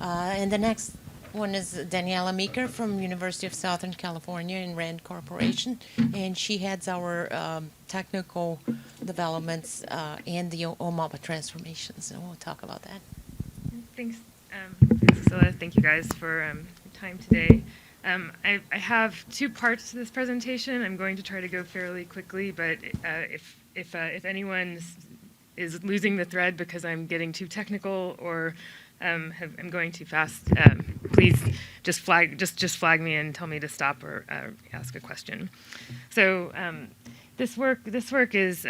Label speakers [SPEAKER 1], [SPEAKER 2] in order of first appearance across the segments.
[SPEAKER 1] And the next one is Daniella Meeker from University of Southern California in Rand Corporation, and she heads our technical developments and the OMAPA transformations, and we'll talk about that.
[SPEAKER 2] Thanks, Priscilla. Thank you guys for your time today. I have two parts to this presentation. I'm going to try to go fairly quickly, but if anyone is losing the thread because I'm getting too technical or I'm going too fast, please just flag me and tell me to stop or ask a question. So this work is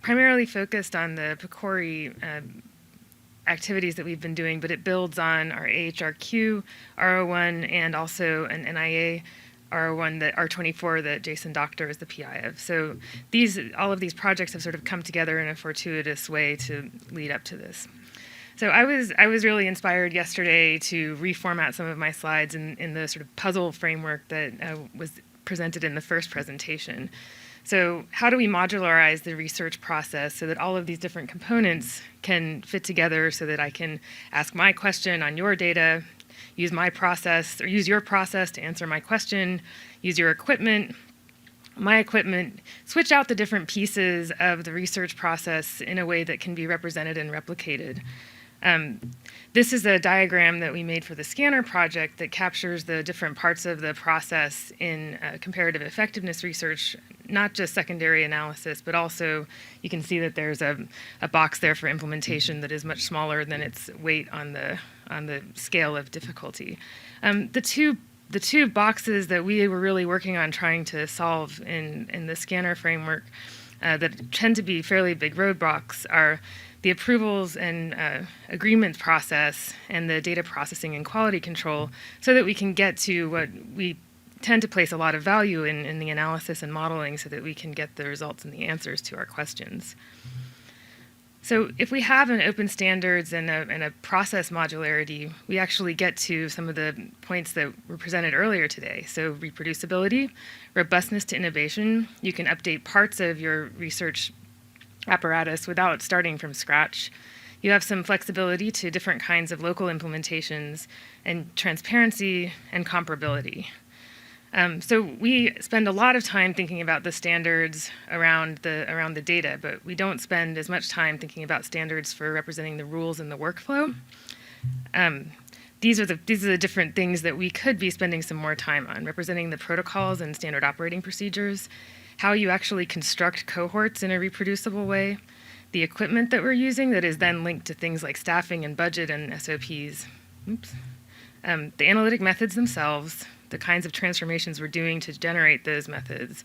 [SPEAKER 2] primarily focused on the PCORI activities that we've been doing, but it builds on our AHRQ, R01, and also an NIA R01, that R24 that Jason Doctor is the PI of. So all of these projects have sort of come together in a fortuitous way to lead up to this. So I was really inspired yesterday to reformat some of my slides in the sort of puzzle framework that was presented in the first presentation. So how do we modularize the research process so that all of these different components can fit together so that I can ask my question on your data, use my process, or use your process to answer my question, use your equipment, my equipment, switch out the different pieces of the research process in a way that can be represented and replicated. This is a diagram that we made for the scanner project that captures the different parts of the process in comparative effectiveness research, not just secondary analysis, but also you can see that there's a box there for implementation that is much smaller than its weight on the scale of difficulty. The two boxes that we were really working on trying to solve in the scanner framework that tend to be fairly big roadblocks are the approvals and agreements process and the data processing and quality control, so that we can get to what we tend to place a lot of value in the analysis and modeling, so that we can get the results and the answers to our questions. So if we have an open standards and a process modularity, we actually get to some of the points that were presented earlier today. So reproducibility, robustness to innovation. You can update parts of your research apparatus without starting from scratch. You have some flexibility to different kinds of local implementations, and transparency and comparability. So we spend a lot of time thinking about the standards around the data, but we don't spend as much time thinking about standards for representing the rules in the workflow. These are the different things that we could be spending some more time on, representing the protocols and standard operating procedures, how you actually construct cohorts in a reproducible way, the equipment that we're using that is then linked to things like staffing and budget and SOPs, the analytic methods themselves, the kinds of transformations we're doing to generate those methods,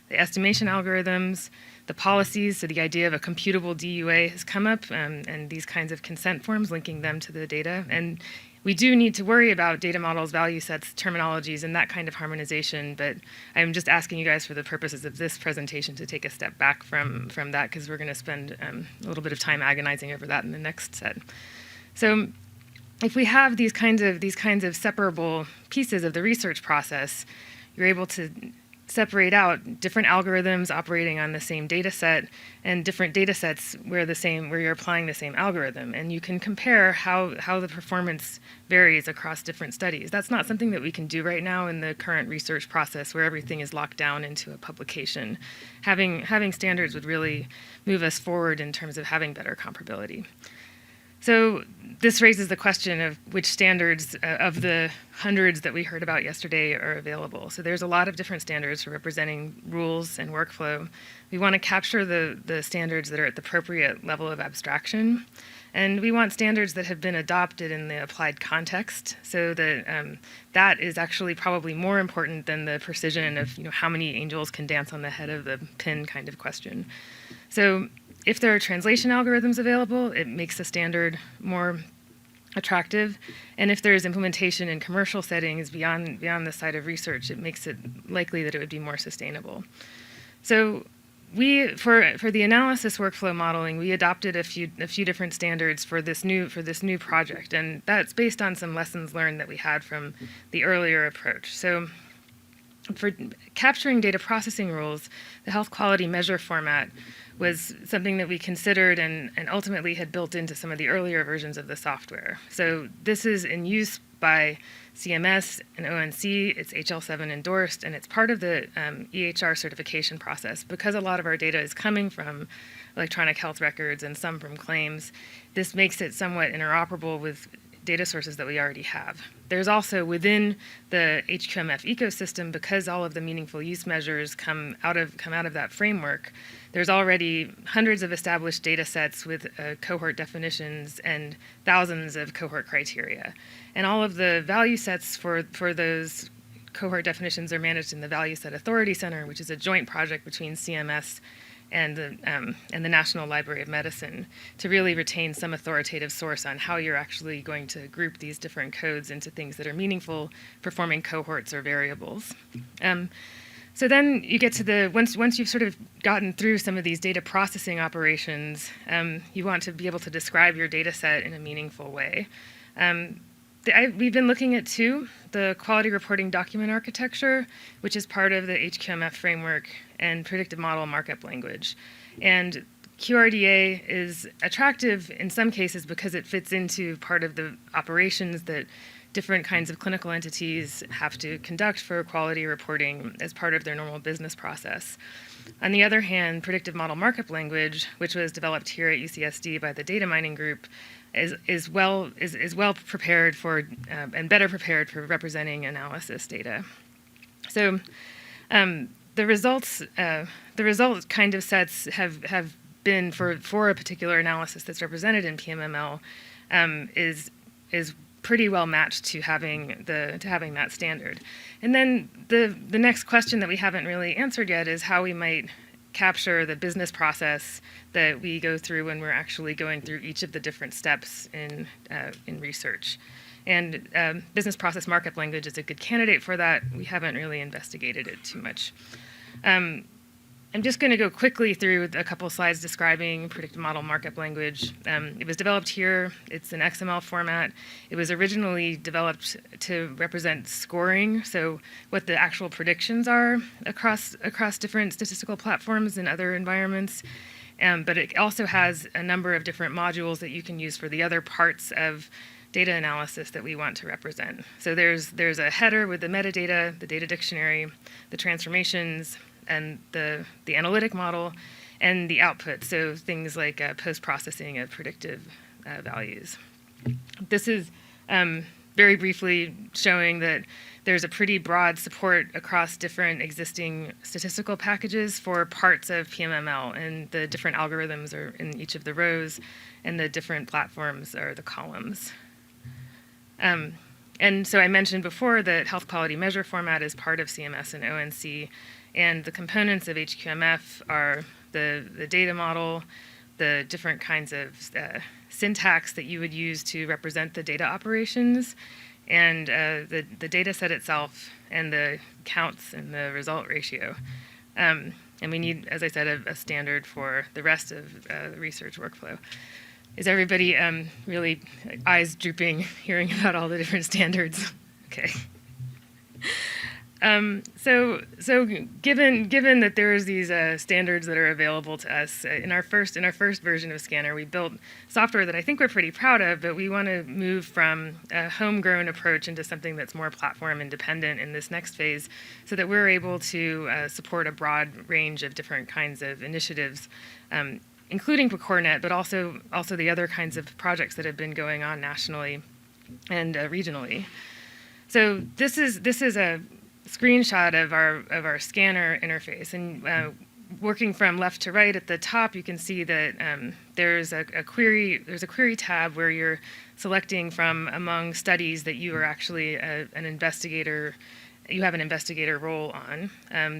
[SPEAKER 2] the estimation algorithms, the policies, so the idea of a computable DUA has come up, and these kinds of consent forms linking them to the data. And we do need to worry about data models, value sets, terminologies, and that kind of harmonization, but I'm just asking you guys for the purposes of this presentation to take a step back from that, because we're going to spend a little bit of time agonizing over that in the next set. So if we have these kinds of separable pieces of the research process, you're able to separate out different algorithms operating on the same data set and different data sets where you're applying the same algorithm, and you can compare how the performance varies across different studies. That's not something that we can do right now in the current research process where everything is locked down into a publication. Having standards would really move us forward in terms of having better comparability. So this raises the question of which standards of the hundreds that we heard about yesterday are available. So there's a lot of different standards for representing rules and workflow. We want to capture the standards that are at the appropriate level of abstraction. And we want standards that have been adopted in the applied context, so that that is actually probably more important than the precision of how many angels can dance on the head of the pin kind of question. So if there are translation algorithms available, it makes the standard more attractive. And if there is implementation in commercial settings beyond the side of research, it makes it likely that it would be more sustainable. So for the analysis workflow modeling, we adopted a few different standards for this new project, and that's based on some lessons learned that we had from the earlier approach. So for capturing data processing rules, the health quality measure format was something that we considered and ultimately had built into some of the earlier versions of the software. So this is in use by CMS and ONC. It's HL7 endorsed, and it's part of the EHR certification process. Because a lot of our data is coming from electronic health records and some from claims, this makes it somewhat interoperable with data sources that we already have. There's also within the HQMF ecosystem, because all of the meaningful use measures come out of that framework, there's already hundreds of established data sets with cohort definitions and thousands of cohort criteria. And all of the value sets for those cohort definitions are managed in the Value Set Authority Center, which is a joint project between CMS and the National Library of Medicine, to really retain some authoritative source on how you're actually going to group these different codes into things that are meaningful, performing cohorts or variables. So then you get to once you've sort of gotten through some of these data processing operations, you want to be able to describe your data set in a meaningful way. We've been looking at the quality reporting document architecture, which is part of the HQMF framework, and predictive model markup language. And QRDA is attractive in some cases because it fits into part of the operations that different kinds of clinical entities have to conduct for quality reporting as part of their normal business process. On the other hand, predictive model markup language, which was developed here at UCSD by the data mining group, is well prepared for and better prepared for representing analysis data. So the results kind of sets have been for a particular analysis that's represented in PMML is pretty well matched to having that standard. And then the next question that we haven't really answered yet is how we might capture the business process that we go through when we're actually going through each of the different steps in research. And business process markup language is a good candidate for that. We haven't really investigated it too much. I'm just going to go quickly through a couple slides describing predictive model markup language. It was developed here. It's an XML format. It was originally developed to represent scoring, so what the actual predictions are across different statistical platforms and other environments. But it also has a number of different modules that you can use for the other parts of data analysis that we want to represent. So there's a header with the metadata, the data dictionary, the transformations, and the analytic model, and the output, so things like post-processing of predictive values. This is very briefly showing that there's a pretty broad support across different existing statistical packages for parts of PMML, and the different algorithms are in each of the rows, and the different platforms are the columns. And so I mentioned before that health quality measure format is part of CMS and ONC, and the components of HQMF are the data model, the different kinds of syntax that you would use to represent the data operations, and the data set itself, and the counts and the result ratio. And we need, as I said, a standard for the rest of the research workflow. Is everybody really eyes drooping hearing about all the different standards? Okay. So given that there's these standards that are available to us, in our first version of Scanner, we built software that I think we're pretty proud of, but we want to move from a homegrown approach into something that's more platform independent in this next phase, so that we're able to support a broad range of different kinds of initiatives, including PCORNet, but also the other kinds of projects that have been going on nationally and regionally. So this is a screenshot of our scanner interface, and working from left to right at the top, you can see that there's a query tab where you're selecting from among studies that you are actually an investigator. You have an investigator role on.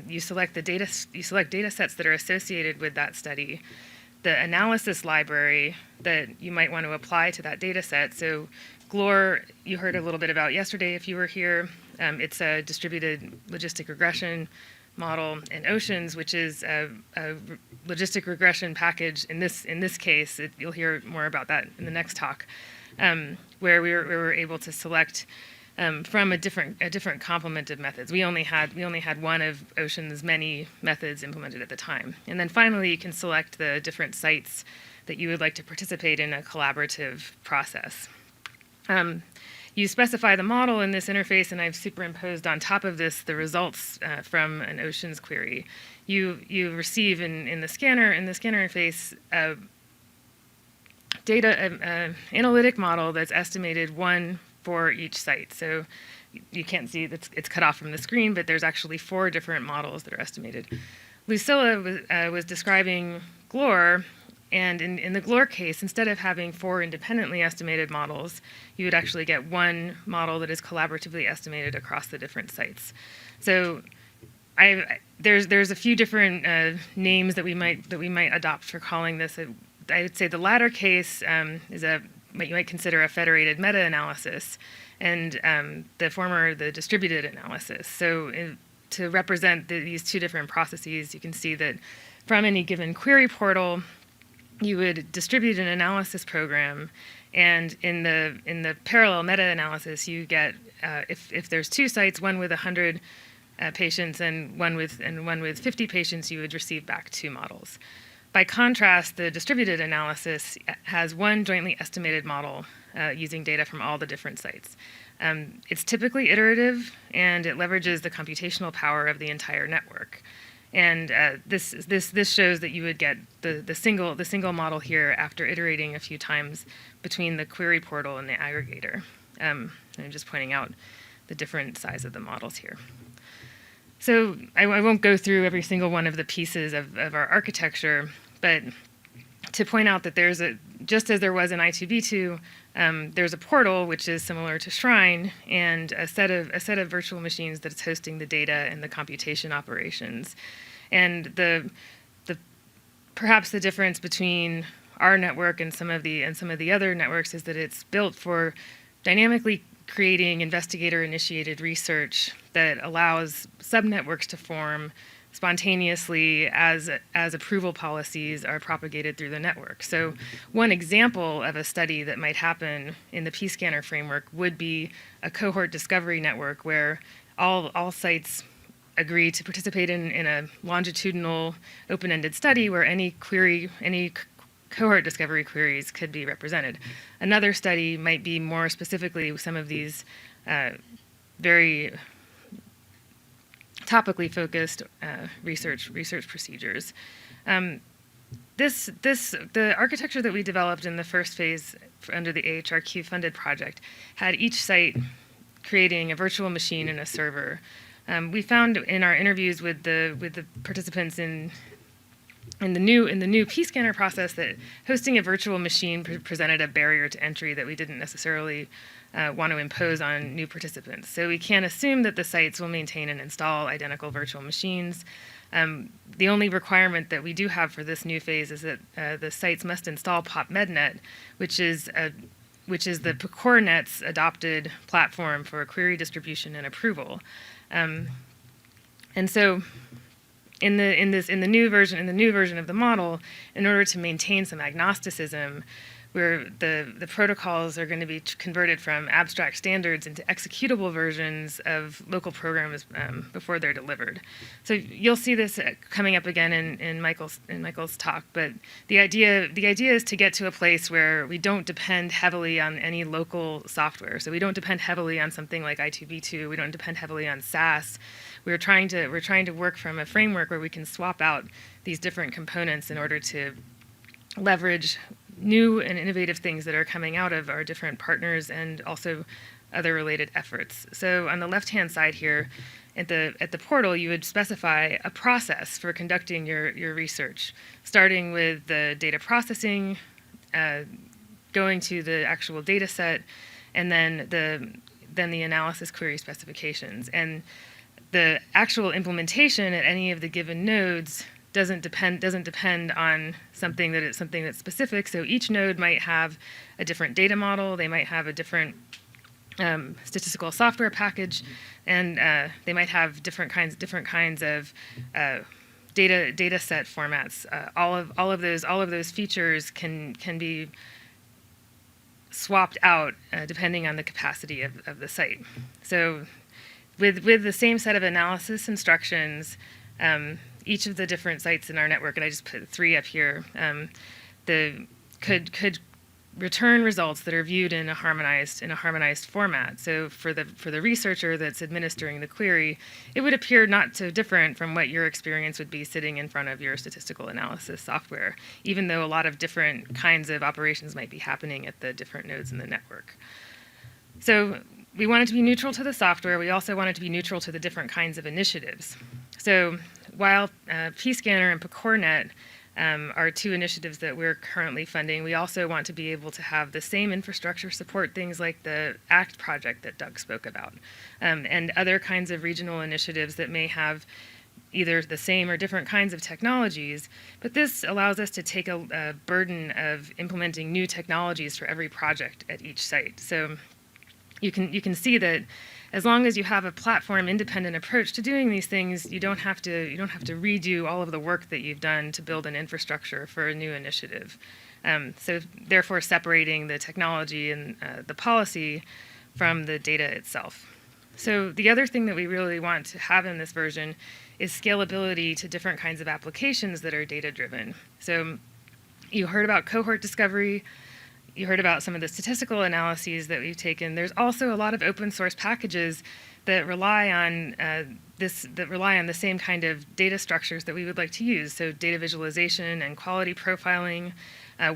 [SPEAKER 2] You select data sets that are associated with that study, the analysis library that you might want to apply to that data set. So GLOR, you heard a little bit about yesterday if you were here. It's a distributed logistic regression model, and OCEANS, which is a logistic regression package. In this case, you'll hear more about that in the next talk, where we were able to select from a different complement of methods. We only had one of Ocean's many methods implemented at the time. And then finally, you can select the different sites that you would like to participate in a collaborative process. You specify the model in this interface, and I've superimposed on top of this the results from an Ocean's query. You receive in the scanner interface analytic model that's estimated one for each site. So you can't see it's cut off from the screen, but there's actually 4 different models that are estimated. Lucilla was describing GLOR, and in the GLOR case, instead of having 4 independently estimated models, you would actually get one model that is collaboratively estimated across the different sites. So there's a few different names that we might adopt for calling this. I would say the latter case is what you might consider a federated meta-analysis, and the distributed analysis. So to represent these 2 different processes, you can see that from any given query portal, you would distribute an analysis program, and in the parallel meta-analysis, you get if there's 2 sites, one with 100 patients and one with 50 patients, you would receive back 2 models. By contrast, the distributed analysis has one jointly estimated model using data from all the different sites. It's typically iterative, and it leverages the computational power of the entire network. And this shows that you would get the single model here after iterating a few times between the query portal and the aggregator. I'm just pointing out the different size of the models here. So I won't go through every single one of the pieces of our architecture, but to point out that just as there was in I2B2, there's a portal which is similar to Shrine, and a set of virtual machines that's hosting the data and the computation operations. And perhaps the difference between our network and some of the other networks is that it's built for dynamically creating investigator-initiated research that allows subnetworks to form spontaneously as approval policies are propagated through the network. So one example of a study that might happen in the P-scanner framework would be a cohort discovery network where all sites agree to participate in a longitudinal open-ended study where any cohort discovery queries could be represented. Another study might be more specifically some of these very topically focused research procedures. The architecture that we developed in the first phase under the AHRQ funded project had each site creating a virtual machine and a server. We found in our interviews with the participants in the new P-scanner process that hosting a virtual machine presented a barrier to entry that we didn't necessarily want to impose on new participants. So we can't assume that the sites will maintain and install identical virtual machines. The only requirement that we do have for this new phase is that the sites must install PopMedNet, which is the PecorNet's adopted platform for query distribution and approval. And so in the new version of the model, in order to maintain some agnosticism, where the protocols are going to be converted from abstract standards into executable versions of local programs before they're delivered. So you'll see this coming up again in Michael's talk. But the idea is to get to a place where we don't depend heavily on any local software. So we don't depend heavily on something like I2B2. We don't depend heavily on SAS. We're trying to work from a framework where we can swap out these different components in order to leverage new and innovative things that are coming out of our different partners and also other related efforts. So on the left-hand side here, at the portal, you would specify a process for conducting your research, starting with the data processing, going to the actual data set, and then the analysis query specifications. And the actual implementation at any of the given nodes doesn't depend on something that's specific. So each node might have a different data model. They might have a different statistical software package, and they might have different kinds of data set formats. All of those features can be swapped out depending on the capacity of the site. So with the same set of analysis instructions, each of the different sites in our network, and I just put 3 up here, could return results that are viewed in a harmonized format. So for the researcher that's administering the query, it would appear not so different from what your experience would be sitting in front of your statistical analysis software, even though a lot of different kinds of operations might be happening at the different nodes in the network. So we want it to be neutral to the software. We also want it to be neutral to the different kinds of initiatives. So while pScanner and PecorNet are 2 initiatives that we're currently funding, we also want to be able to have the same infrastructure support things like the ACT project that Doug spoke about, and other kinds of regional initiatives that may have either the same or different kinds of technologies, but this allows us to take a burden of implementing new technologies for every project at each site. So you can see that as long as you have a platform-independent approach to doing these things, you don't have to redo all of the work that you've done to build an infrastructure for a new initiative. So therefore, separating the technology and the policy from the data itself. So the other thing that we really want to have in this version is scalability to different kinds of applications that are data-driven. So you heard about cohort discovery. You heard about some of the statistical analyses that we've taken. There's also a lot of open source packages that rely on the same kind of data structures that we would like to use. So data visualization and quality profiling.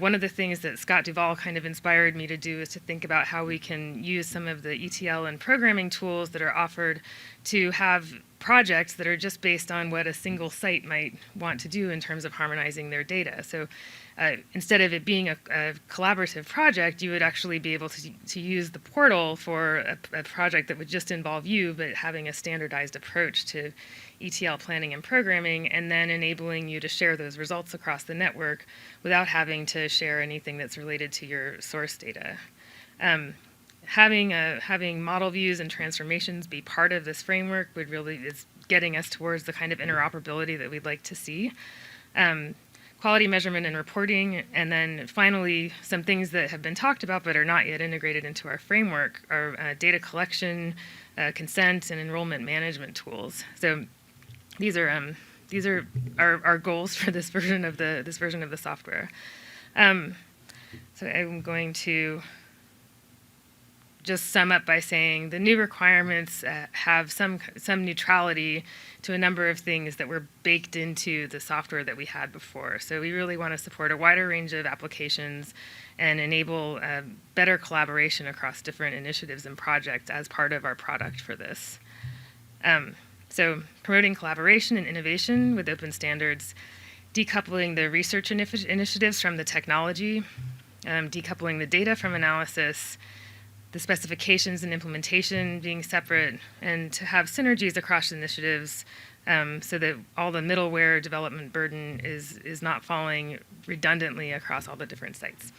[SPEAKER 2] One of the things that Scott Duvall kind of inspired me to do is to think about how we can use some of the ETL and programming tools that are offered to have projects that are just based on what a single site might want to do in terms of harmonizing their data. So instead of it being a collaborative project, you would actually be able to use the portal for a project that would just involve you, but having a standardized approach to ETL planning and programming, and then enabling you to share those results across the network without having to share anything that's related to your source data. Having model views and transformations be part of this framework is getting us towards the kind of interoperability that we'd like to see. Quality measurement and reporting, and then finally, some things that have been talked about but are not yet integrated into our framework are data collection, consent, and enrollment management tools. So these are our goals for this version of the software. So I'm going to just sum up by saying the new requirements have some neutrality to a number of things that were baked into the software that we had before. So we really want to support a wider range of applications and enable better collaboration across different initiatives and projects as part of our product for this. So promoting collaboration and innovation with open standards, decoupling the research initiatives from the technology, decoupling the data from analysis, the specifications and implementation being separate, and to have synergies across initiatives so that all the middleware development burden is not falling redundantly across all the different sites.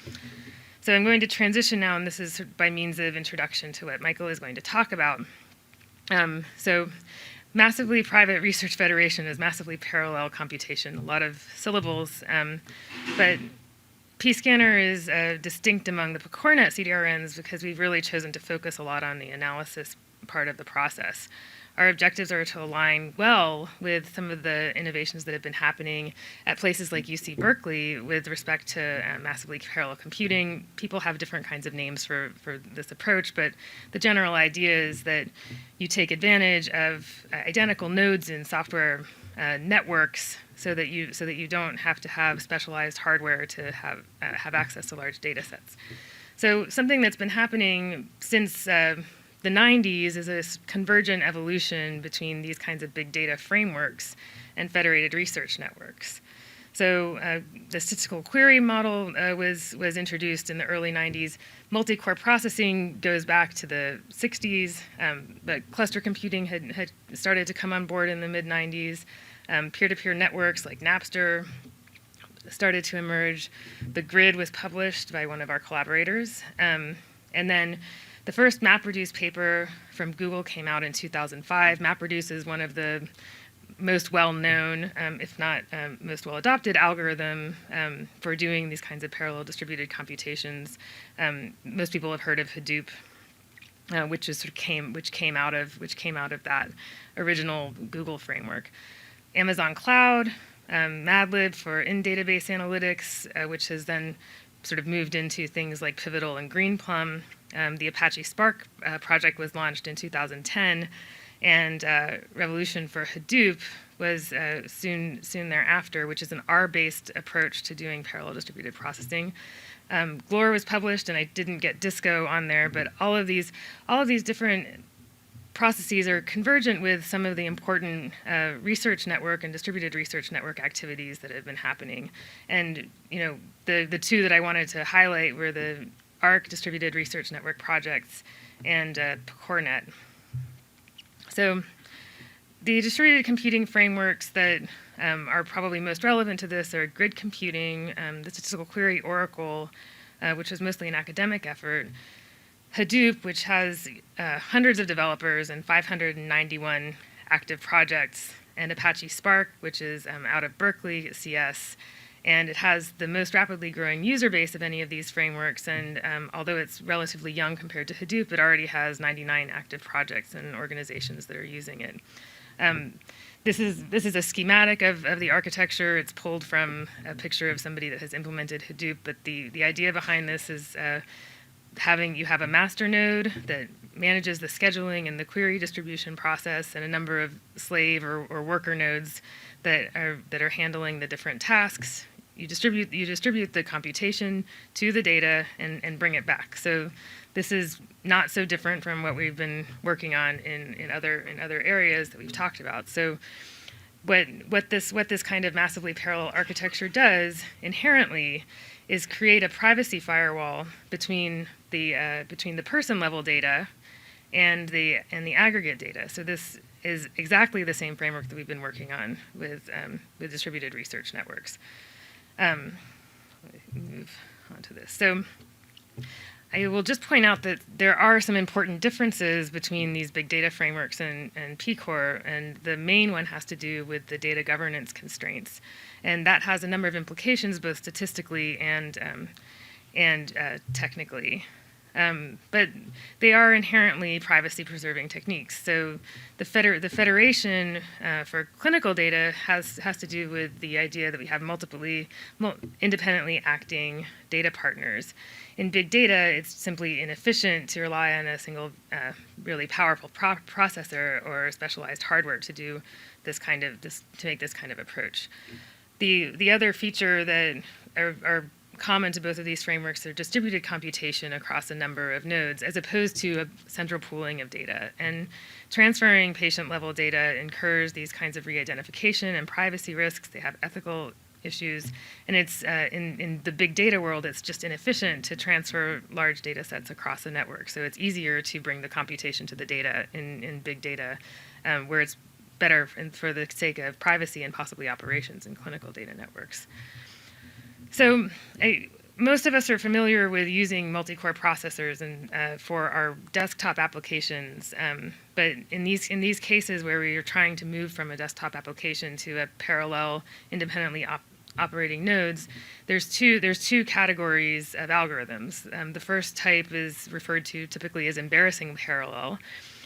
[SPEAKER 2] So I'm going to transition now, and this is by means of introduction to what Michael is going to talk about. So massively private research federation is massively parallel computation, a lot of syllables, but pScanner is distinct among the PecorNet CDRNs because we've really chosen to focus a lot on the analysis part of the process. Our objectives are to align well with some of the innovations that have been happening at places like UC Berkeley with respect to massively parallel computing. People have different kinds of names for this approach, but the general idea is that you take advantage of identical nodes in software networks so that you don't have to have specialized hardware to have access to large data sets. So something that's been happening since the 90s is a convergent evolution between these kinds of big data frameworks and federated research networks. So the statistical query model was introduced in the early 90s. Multi-core processing goes back to the 60s, but cluster computing had started to come on board in the mid-90s. Peer-to-peer networks like Napster started to emerge. The grid was published by one of our collaborators. And then the first MapReduce paper from Google came out in 2005. MapReduce is one of the most well-known, if not most well-adopted algorithm for doing these kinds of parallel distributed computations. Most people have heard of Hadoop, which came out of that original Google framework. Amazon Cloud, Madlib for in-database analytics, which has then sort of moved into things like Pivotal and Greenplum. The Apache Spark project was launched in 2010, and Revolution for Hadoop was soon thereafter, which is an R-based approach to doing parallel distributed processing. Glore was published, and I didn't get Disco on there, but all of these different processes are convergent with some of the important research network and distributed research network activities that have been happening. And the two that I wanted to highlight were the ARC Distributed Research Network projects and CoreNet. So the distributed computing frameworks that are probably most relevant to this are grid computing, the statistical query Oracle, which was mostly an academic effort, Hadoop, which has hundreds of developers and 591 active projects, and Apache Spark, which is out of Berkeley at CS. And it has the most rapidly growing user base of any of these frameworks. And although it's relatively young compared to Hadoop, it already has 99 active projects and organizations that are using it. This is a schematic of the architecture. It's pulled from a picture of somebody that has implemented Hadoop. But the idea behind this is you have a master node that manages the scheduling and the query distribution process, and a number of slave or worker nodes that are handling the different tasks. You distribute the computation to the data and bring it back. So this is not so different from what we've been working on in other areas that we've talked about. So what this kind of massively parallel architecture does inherently is create a privacy firewall between the person level data and the aggregate data. So this is exactly the same framework that we've been working on with distributed research networks. Let me move on to this. So I will just point out that there are some important differences between these big data frameworks and PCOR, and the main one has to do with the data governance constraints. And that has a number of implications, both statistically and technically. But they are inherently privacy-preserving techniques. So the federation for clinical data has to do with the idea that we have independently acting data partners. In big data, it's simply inefficient to rely on a single really powerful processor or specialized hardware to do to make this kind of approach. The other feature that are common to both of these frameworks are distributed computation across a number of nodes, as opposed to a central pooling of data. And transferring patient-level data incurs these kinds of re-identification and privacy risks. They have ethical issues, and it's in the big data world, it's just inefficient to transfer large data sets across a network. So it's easier to bring the computation to the data in big data, where it's better for the sake of privacy and possibly operations in clinical data networks. So most of us are familiar with using multi-core processors for our desktop applications, but in these cases where we are trying to move from a desktop application to a parallel, independently operating nodes, there's two categories of algorithms. The first type is referred to typically as embarrassing parallel,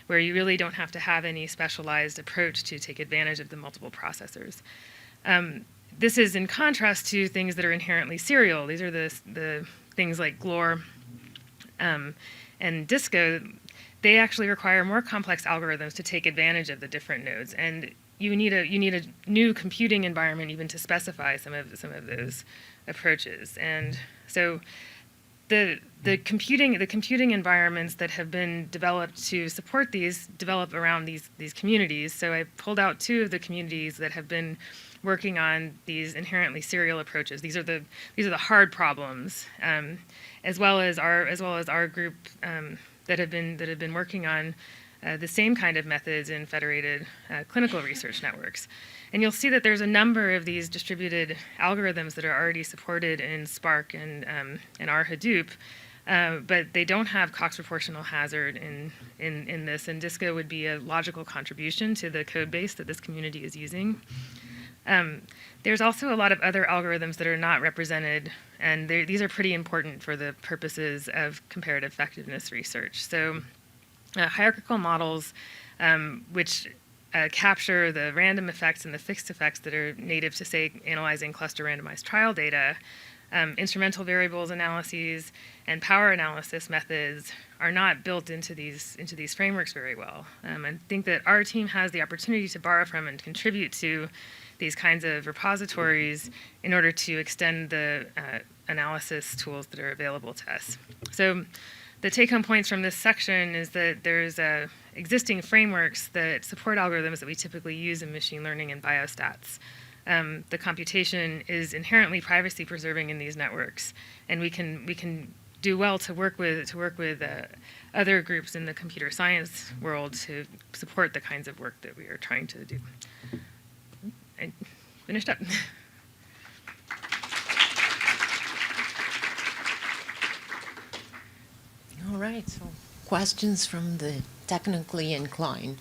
[SPEAKER 2] where you really don't have to have any specialized approach to take advantage of the multiple processors. This is in contrast to things that are inherently serial. These are the things like Glore and Disco. They actually require more complex algorithms to take advantage of the different nodes, and you need a new computing environment even to specify some of those approaches. And so the computing environments that have been developed to support these develop around these communities. So I pulled out two of the communities that have been working on these inherently serial approaches. These are the hard problems, as well as our group that have been working on the same kind of methods in federated clinical research networks. And you'll see that there's a number of these distributed algorithms that are already supported in Spark and our Hadoop. but they don't have Cox proportional hazard in this, and DISCO would be a logical contribution to the code base that this community is using. There's also a lot of other algorithms that are not represented, and these are pretty important for the purposes of comparative effectiveness research. So hierarchical models, which capture the random effects and the fixed effects that are native to, say, analyzing cluster randomized trial data, instrumental variables analyses, and power analysis methods are not built into these frameworks very well. I think that our team has the opportunity to borrow from and contribute to these kinds of repositories in order to extend the analysis tools that are available to us. So the take-home points from this section is that there's existing frameworks that support algorithms that we typically use in machine learning and biostats. The computation is inherently privacy preserving in these networks, and we can do well to work with other groups in the computer science world to support the kinds of work that we are trying to do. I finished up.
[SPEAKER 1] All right, so questions from the technically inclined.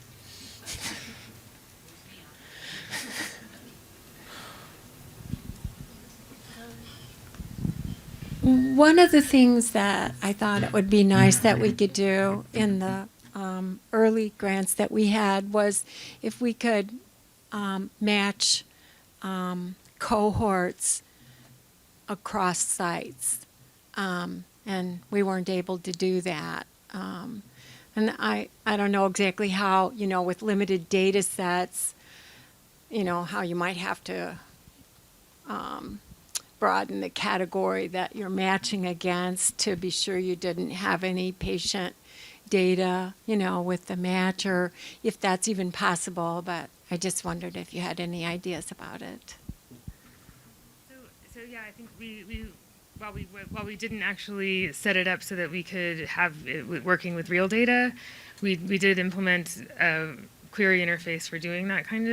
[SPEAKER 3] One of the things that I thought it would be nice that we could do in the early grants that we had was if we could match cohorts across sites. And we weren't able to do that. And I don't know exactly how, with limited data sets, how you might have to broaden the category that you're matching against to be sure you didn't have any patient data, with the match, or if that's even possible. But I just wondered if you had any ideas about it.
[SPEAKER 2] So yeah, I think while we didn't actually set it up so that we could have it working with real data, we did implement a query interface for doing that kind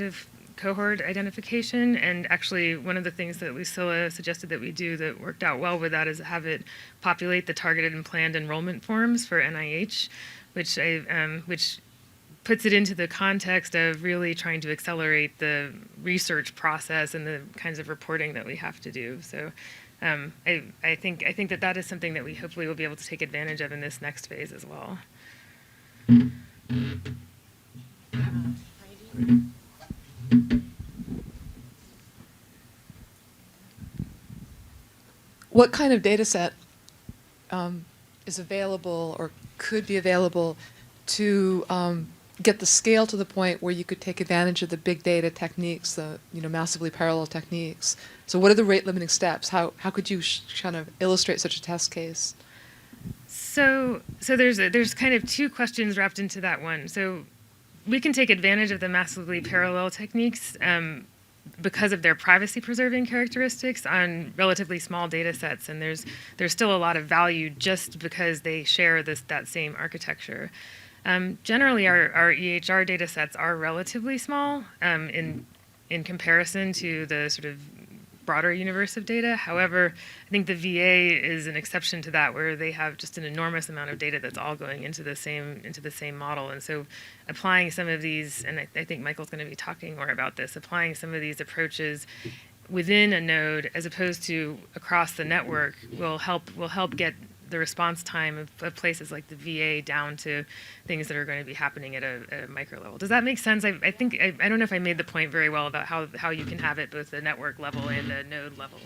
[SPEAKER 2] of cohort identification. And actually, one of the things that Lucilla suggested that we do that worked out well with that is have it populate the targeted and planned enrollment forms for NIH, which puts it into the context of really trying to accelerate the research process and the kinds of reporting that we have to do. So I think that is something that we hopefully will be able to take advantage of in this next phase as well.
[SPEAKER 4] What kind of data set is available or could be available to get the scale to the point where you could take advantage of the big data techniques, the massively parallel techniques? So what are the rate limiting steps? How could you kind of illustrate such a test case?
[SPEAKER 2] So there's kind of two questions wrapped into that one. So we can take advantage of the massively parallel techniques because of their privacy preserving characteristics on relatively small data sets, and there's still a lot of value just because they share that same architecture. Generally, our EHR data sets are relatively small in comparison to the sort of broader universe of data. However, I think the VA is an exception to that, where they have just an enormous amount of data that's all going into the same model. And so applying some of these, and I think Michael's going to be talking more about this, applying some of these approaches within a node as opposed to across the network will help get the response time of places like the VA down to things that are going to be happening at a micro level. Does that make sense? I think I don't know if I made the point very well about how you can have it both the network level and the node level.